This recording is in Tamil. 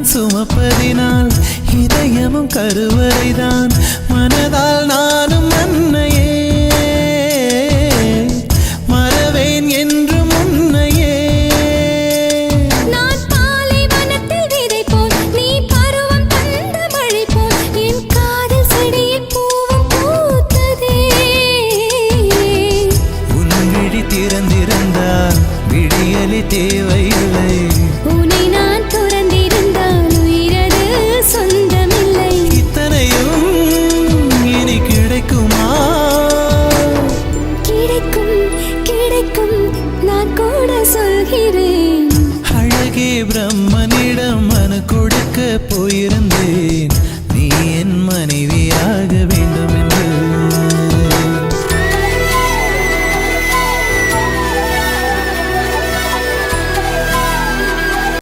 நான் சுமப்பதினால் இதயமும் கருவறைதான் மனதால் நானும் அன்னையே மறவேன் என்றும் உன்னையே நான் பாலைவனத்தில் விதை போல் நீ பருவம் தந்த மழை போல் என் காதல் செடியில் பூவும் பூத்ததே உன் விழி திறந்திருந்தால் விடியலை தேவையில்லை உன்னை நான் துறந்திருந்தால் உயிரது சொந்தமில்லை இத்தனையும் இனி கிடைக்குமா கிடைக்கும் கிடைக்கும் நான் கூட சொல்கிறேன் அழகே பிரம்மனிடம் மனு கொடுக்க போயிருந்தேன்